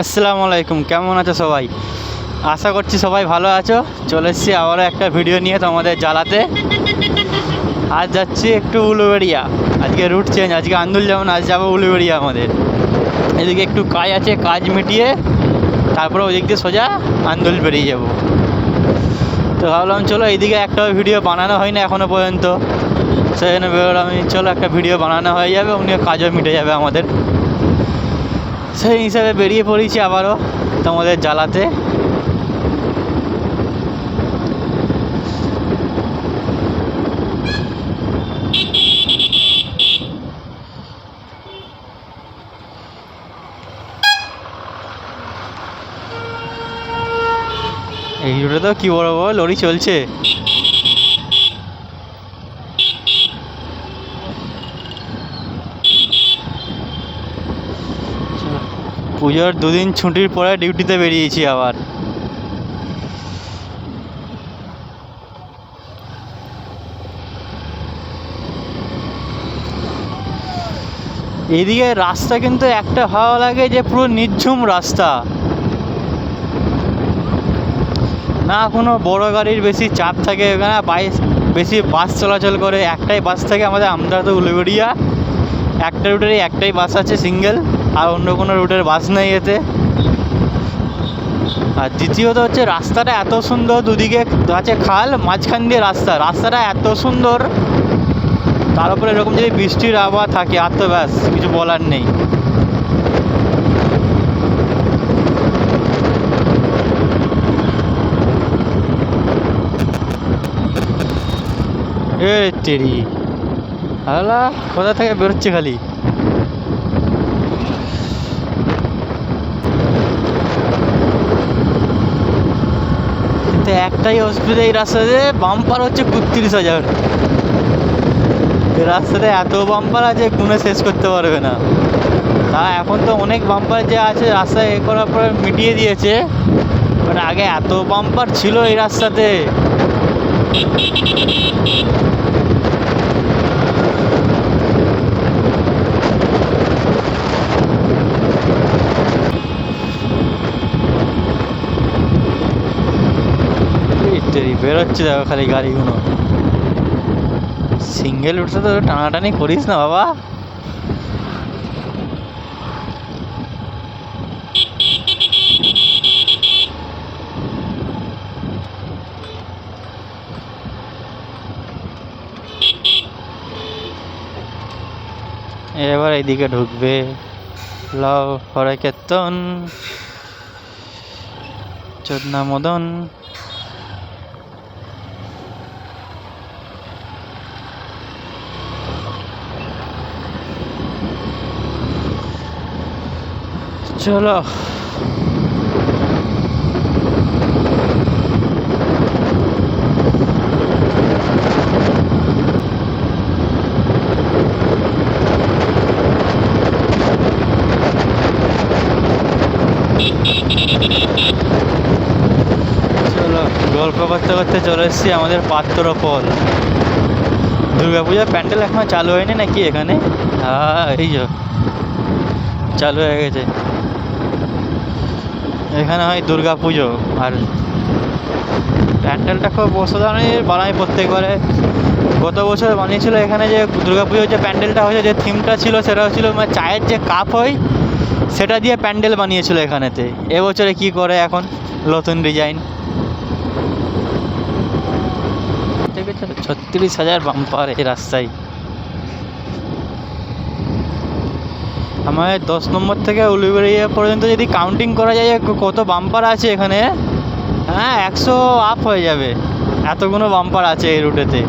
আসসালামু আলাইকুম, কেমন আছো সবাই? আশা করছি সবাই ভালো আছো। চলে এসেছি আবারও একটা ভিডিও নিয়ে তোমাদের জ্বালাতে। আজ যাচ্ছি একটু উলুবেড়িয়া। আজকে রুট চেঞ্জ, আজকে আন্দুল যাবো না, আজ যাবো উলুবেড়িয়া। আমাদের এদিকে একটু কাজ আছে, কাজ মিটিয়ে তারপরে ওই দিক দিয়ে সোজা আন্দুল বেরিয়ে যাব। তো ভাবলাম চলো, এইদিকে একটাও ভিডিও বানানো হয় না এখনও পর্যন্ত, সেই জন্য বেরোলাম আমি। চলো একটা ভিডিও বানানো হয়ে যাবে, অমনি কাজও মিটে যাবে আমাদের। সেই হিসাবে বেরিয়ে পড়েছি আবারও তোমাদের জ্বালাতে। এই রোডে তো কি বড় বড় লরি চলছে। পুজোর দুদিন ছুটির পরে ডিউটিতে বেরিয়েছি আবার। এদিকে রাস্তা কিন্তু একটা ভালো লাগে যে পুরো নির্ঝুম রাস্তা, না কোনো বড় গাড়ির বেশি চাপ থাকে এখানে, বেশি বাস চলাচল করে। একটাই বাস থাকে আমাদের আমদাদা উলুবেড়িয়া, একটা রুটেরই একটাই বাস আছে সিঙ্গেল, আর অন্য কোনো রুটের বাস নেই এতে। আর দ্বিতীয়ত হচ্ছে রাস্তাটা এত সুন্দর, দুদিকে আছে খাল, মাঝখান দিয়ে রাস্তাটা এত সুন্দর। তার উপরে এরকম যদি বৃষ্টির আবহাওয়া থাকে আর তো ব্যাস কিছু বলার নেই। এ তেরি আলা, কোথা থেকে বেরোচ্ছে খালি। কিন্তু একটাই অসুবিধা এই রাস্তাতে, বাম্পার হচ্ছে ৩২,০০০। এই রাস্তাতে এত বাম্পার আছে গুনে শেষ করতে পারবে না। তা এখন তো অনেক বাম্পার যে আছে রাস্তায় এ করার পরে মিটিয়ে দিয়েছে, বাট আগে এত বাম্পার ছিল এই রাস্তাতে। বেরোচ্ছে দেখো খালি গাড়িগুলো। সিঙ্গেল উঠছে তো টানাটানি করিস না বাবা। এবার এইদিকে ঢুকবে লাউ হরে কীর্তন চোদনা মদন। চলো গল্প করতে করতে চলে এসেছি আমাদের পাত্রপল। দুর্গাপূজার প্যান্ডেল এখনো চালু হয়নি নাকি এখানে? হ্যাঁ, এই যে চালু হয়ে গেছে। এখানে হয় দুর্গা পুজো, আর প্যান্ডেলটা খুব অসাধারণ বানায় প্রত্যেকবারে। গত বছর বানিয়েছিল এখানে যে দুর্গা পুজোর যে প্যান্ডেলটা হয়েছে, যে থিমটা ছিল সেটা হচ্ছিল মানে চায়ের যে কাপ হয় সেটা দিয়ে প্যান্ডেল বানিয়েছিল এখানেতে। এবছরে কি করে এখন নতুন ডিজাইন। ৩৬,০০০ বাম্পার এই রাস্তায়। আমাদের ১০ নম্বর থেকে উলুবেড়িয়া পর্যন্ত যদি কাউন্টিং করা যায় কত বাম্পার আছে এখানে, হ্যাঁ ১০০ আপ হয়ে যাবে, এতগুলো বাম্পার আছে এই রুটেতে।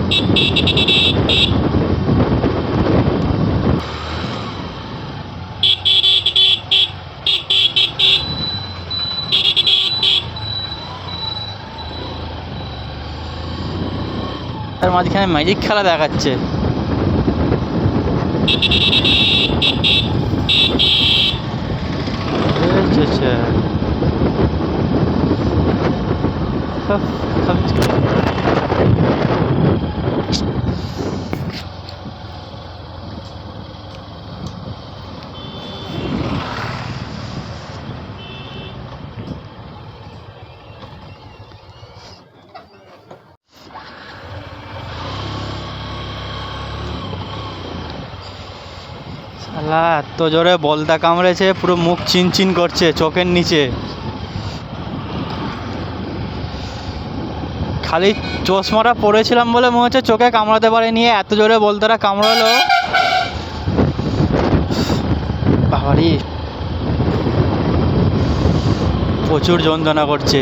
তার মাঝখানে ম্যাজিক খেলা দেখাচ্ছে। এত জোরে বলদা কামড়েছে, পুরো মুখ চিনচিন করছে চোখের নিচে। খালি চশমাটা পরেছিলাম বলে মনে হচ্ছে চোখে কামড়াতে পারেনি, এত জোরে বলদাটা কামড়ালো। বাবারি, প্রচুর যন্ত্রণা করছে।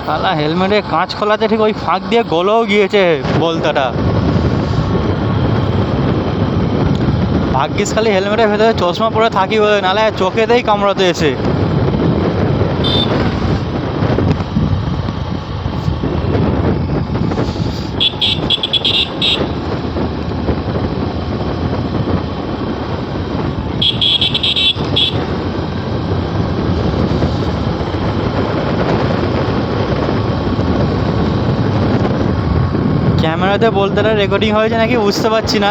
শালা হেলমেটের কাঁচ খোলাতে ঠিক ওই ফাঁক দিয়ে গলেও গিয়েছে বলতাটা। ভাগ্যিস খালি হেলমেটের ভেতরে চশমা পরে থাকি বলে, নাহলে চোখেতেই কামড়াতে এসে। ক্যামেরাতে বলতেটা রেকর্ডিং হয়েছে নাকি বুঝতে পারছি না,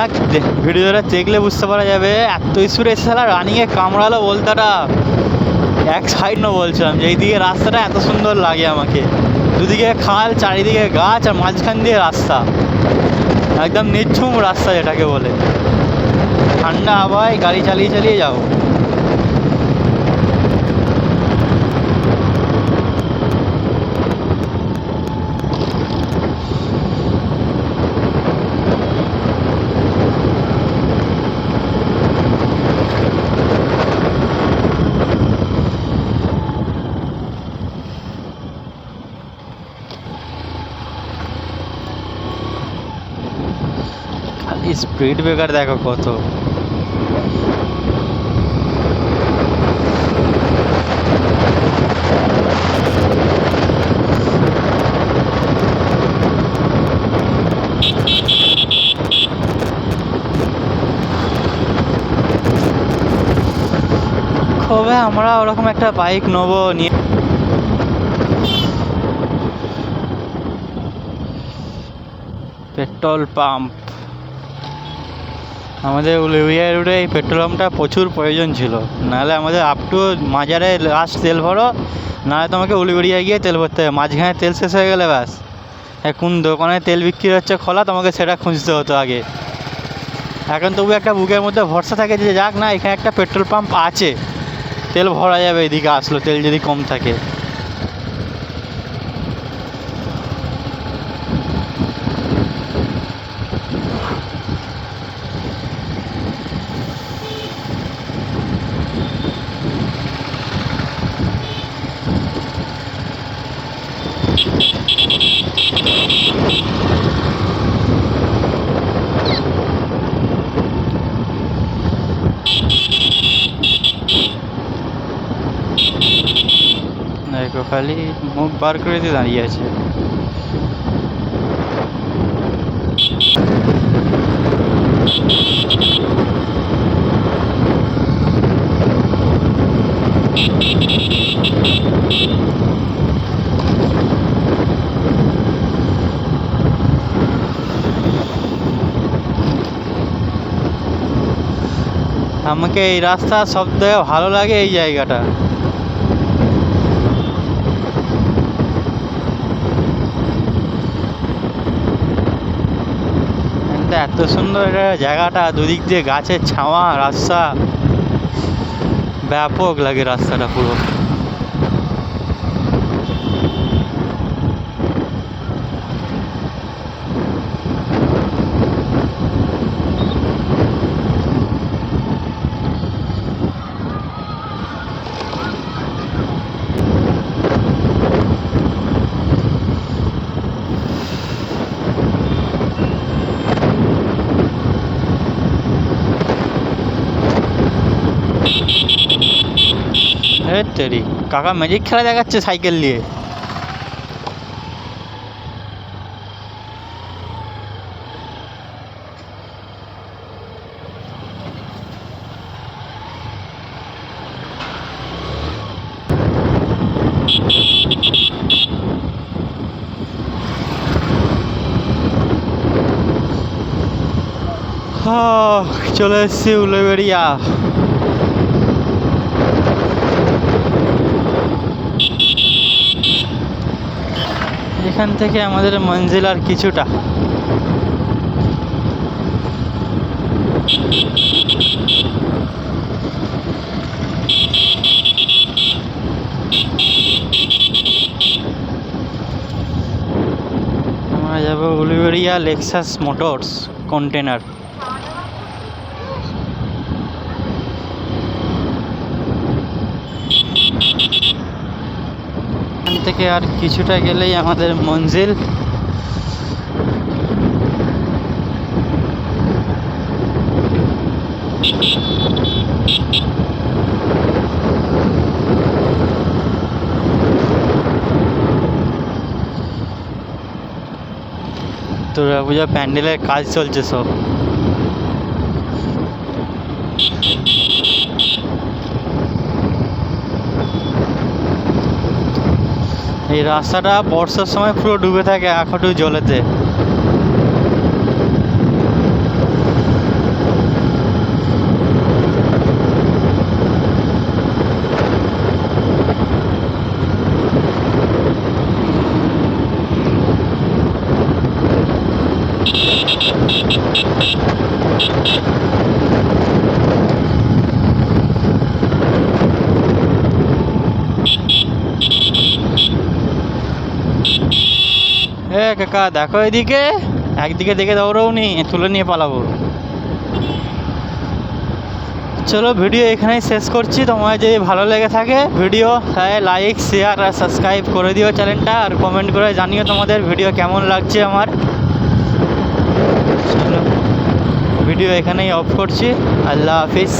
ভিডিওটা দেখলে বুঝতে পারা যাবে। এত স্পিডে এসে শালা রানিংয়ে কামড়ালো বলতাটা। এক সাইড না বলছিলাম যে এইদিকে রাস্তাটা এত সুন্দর লাগে আমাকে, দুদিকে খাল, চারিদিকে গাছ, আর মাঝখান দিয়ে রাস্তা, একদম নিঝুম রাস্তা যেটাকে বলে। ঠান্ডা হাওয়ায় গাড়ি চালিয়ে চালিয়ে যাও। স্পিড ব্রেকার দেখো কত। কবে আমরা ওরকম একটা বাইক নেবো নিয়ে। পেট্রোল পাম্প, আমাদের উলুবেড়িয়া রুটে এই পেট্রোল পাম্পটা প্রচুর প্রয়োজন ছিল, নাহলে আমাদের আপ টু মাজারে লাস্ট তেল ভরো, নাহলে তোমাকে উলুবেড়িয়া গিয়ে তেল ভরতে হবে। মাঝখানে তেল শেষ হয়ে গেলে ব্যাস, কোন দোকানে তেল বিক্রি হচ্ছে খোলা তোমাকে সেটা খুঁজতে হতো আগে। এখন তবু একটা বুকের মধ্যে ভরসা থাকে যে যাক না এখানে একটা পেট্রোল পাম্প আছে, তেল ভরা যাবে এদিকে আসলো তেল যদি কম থাকে। দেখো খালি মুখ বার করে দিয়ে দাঁড়িয়ে আছে। আমাকে এই রাস্তা সব থেকে ভালো লাগে, এই জায়গাটা। এত সুন্দর এটা জায়গাটা, দুদিক দিয়ে গাছের ছাওয়া, রাস্তা, ব্যাপক লাগে রাস্তাটা পুরো। তেরি কাকা ম্যাজিক খেলা দেখাচ্ছে সাইকেল নিয়ে। চলে এসেছি উলুবেড়িয়া। এখান থেকে আমাদের মঞ্জিল আর কিছুটা। আমরা যাবো উলুবেড়িয়া লেক্সাস মোটরস কন্টেনার। এখান থেকে আর কিছুটা গেলেই আমাদের মঞ্জিল। দুর্গাপূজা প্যান্ডেলের কাজ চলছে সব। এই রাস্তাটা বর্ষার সময় পুরো ডুবে থাকে এক হাঁটু জলেতে। কাকা দেখো এদিকে, একদিকে দেখে দৌড়াও নি, তুলে নিয়ে পালাবো। চলো ভিডিও এখানেই শেষ করছি। তোমার যদি ভালো লেগে থাকে ভিডিও, তাহলে লাইক শেয়ার আর সাবস্ক্রাইব করে দিও চ্যানেলটা, আর কমেন্ট করে জানিও তোমাদের ভিডিও কেমন লাগছে আমার। চলো ভিডিও এখানেই অফ করছি। আল্লাহ হাফিজ।